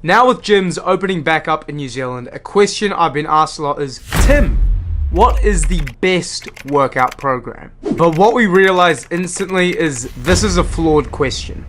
Now with gyms opening back up in New Zealand, a question I've been asked a lot is, Tim, what is the best workout program? But what we realized instantly is this is a flawed question.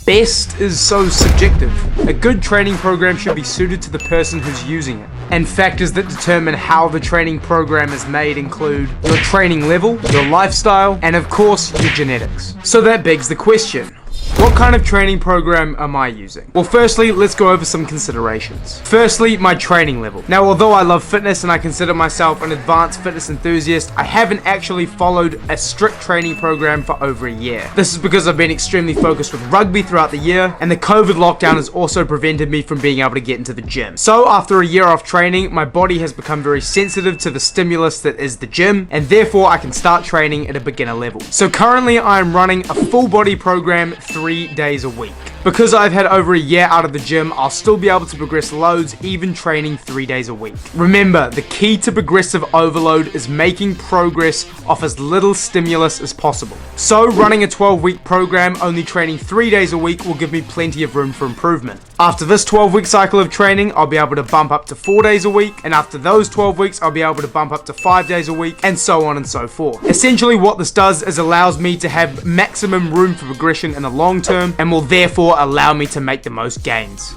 Best is so subjective. A good training program should be suited to the person who's using it. And factors that determine how the training program is made include your training level, your lifestyle, and of course, your genetics. So that begs the question, what kind of training program am I using? Well, firstly, let's go over some considerations. Firstly, my training level. Now, although I love fitness and I consider myself an advanced fitness enthusiast, I haven't actually followed a strict training program for over a year. This is because I've been extremely focused with rugby throughout the year, and the COVID lockdown has also prevented me from being able to get into the gym. So after a year off training, my body has become very sensitive to the stimulus that is the gym, and therefore I can start training at a beginner level. So currently I am running a full body program 3 days a week. Because I've had over a year out of the gym, I'll still be able to progress loads even training 3 days a week. Remember, the key to progressive overload is making progress off as little stimulus as possible. So running a 12-week program, only training 3 days a week will give me plenty of room for improvement. After this 12-week cycle of training, I'll be able to bump up to 4 days a week, and after those 12 weeks, I'll be able to bump up to 5 days a week, and so on and so forth. Essentially, what this does is allows me to have maximum room for progression in the long term, and will therefore allow me to make the most gains.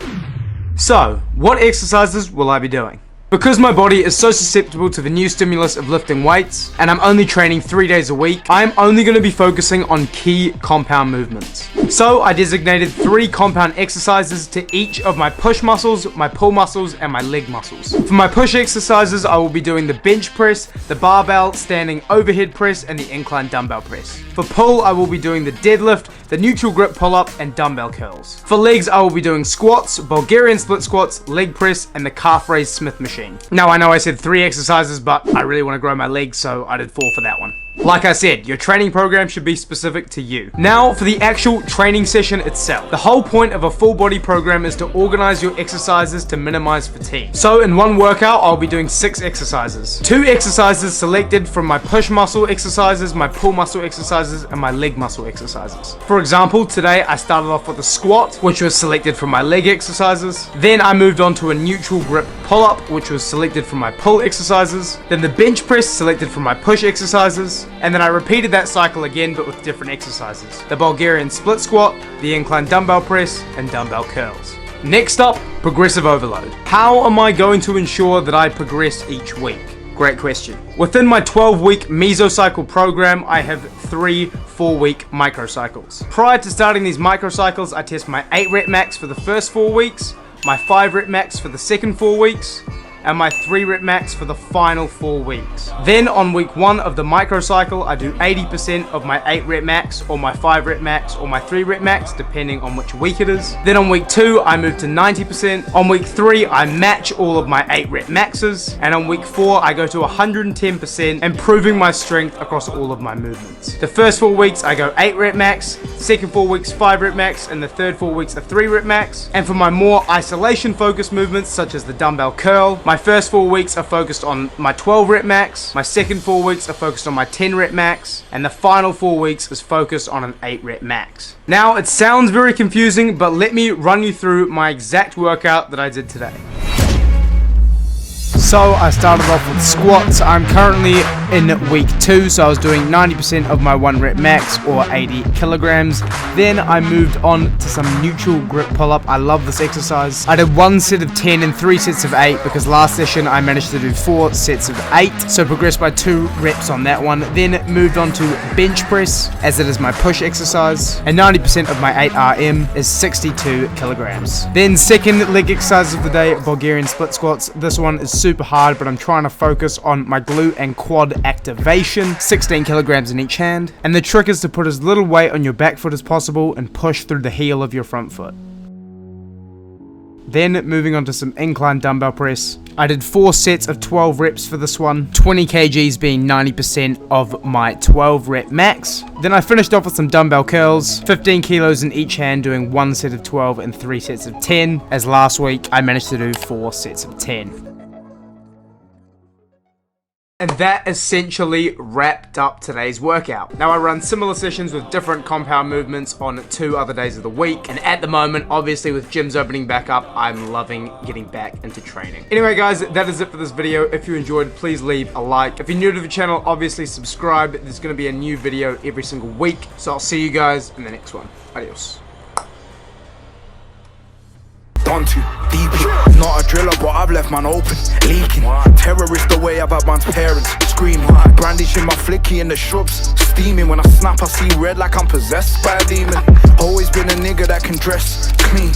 So, what exercises will I be doing? Because my body is so susceptible to the new stimulus of lifting weights, and I'm only training 3 days a week, I'm only going to be focusing on key compound movements. So I designated 3 compound exercises to each of my push muscles, my pull muscles, and my leg muscles. For my push exercises, I will be doing the bench press, the barbell standing overhead press, and the incline dumbbell press. For pull, I will be doing the deadlift, the neutral grip pull-up, and dumbbell curls. For legs, I will be doing squats, Bulgarian split squats, leg press, and the calf raise Smith machine. Now, I know I said 3 exercises, but I really want to grow my legs, so I did 4 for that one. Like I said, your training program should be specific to you. Now, for the actual training session itself. The whole point of a full body program is to organize your exercises to minimize fatigue. So in one workout, I'll be doing 6 exercises. 2 exercises selected from my push muscle exercises, my pull muscle exercises, and my leg muscle exercises. For example, today I started off with a squat, which was selected from my leg exercises. Then I moved on to a neutral grip pull-up, which was selected from my pull exercises. Then the bench press selected from my push exercises. And then I repeated that cycle again, but with different exercises. The Bulgarian split squat, the incline dumbbell press, and dumbbell curls. Next up, progressive overload. How am I going to ensure that I progress each week? Great question. Within my 12-week MICROCYCLE program, I have 3 4-week microcycles. Prior to starting these microcycles, I test my 8 rep max for the first 4 weeks, my 5 rep max for the second 4 weeks, and my 3 rep max for the final 4 weeks. Then on week 1 of the microcycle, I do 80% of my 8 rep max, or my 5 rep max, or my 3 rep max, depending on which week it is. Then on week 2, I move to 90%. On week 3, I match all of my 8 rep maxes. And on week 4, I go to 110%, improving my strength across all of my movements. The first 4 weeks, I go 8 rep max, second 4 weeks, 5 rep max, and the third 4 weeks, a 3 rep max. And for my more isolation focused movements, such as the dumbbell curl, my first 4 weeks are focused on my 12 rep max, my second 4 weeks are focused on my 10 rep max, and the final 4 weeks is focused on an 8 rep max. Now, it sounds very confusing, but let me run you through my exact workout that I did today. So I started off with squats. I'm currently in week 2, so I was doing 90% of my 1 rep max, or 80 kilograms. Then I moved on to some neutral grip pull-up. I love this exercise. I did 1 set of 10 and 3 sets of 8 because last session I managed to do 4 sets of 8, so progressed by 2 reps on that one. Then moved on to bench press, as it is my push exercise, and 90% of my 8 RM is 62 kilograms. Then second leg exercise of the day, Bulgarian split squats. This one is super hard, but I'm trying to focus on my glute and quad activation, 16 kilograms in each hand. And the trick is to put as little weight on your back foot as possible and push through the heel of your front foot. Then moving on to some incline dumbbell press. I did 4 sets of 12 reps for this one, 20 kgs being 90% of my 12 rep max. Then I finished off with some dumbbell curls, 15 kilos in each hand, doing 1 set of 12 and 3 sets of 10, as last week I managed to do 4 sets of 10. And that essentially wrapped up today's workout. Now I run similar sessions with different compound movements on 2 other days of the week, and at the moment, obviously with gyms opening back up, I'm loving getting back into training. Anyway guys, that is it for this video. If you enjoyed, please leave a like. If you're new to the channel, obviously subscribe. There's going to be a new video every single week, so I'll see you guys in the next one. Adios. Gone too deep, not a driller, but I've left man open, leaking. Terrorist the way I've had man's parents screaming. Brandishing my flicky in the shrubs, steaming. When I snap, I see red like I'm possessed by a demon. Always been a nigga that can dress clean.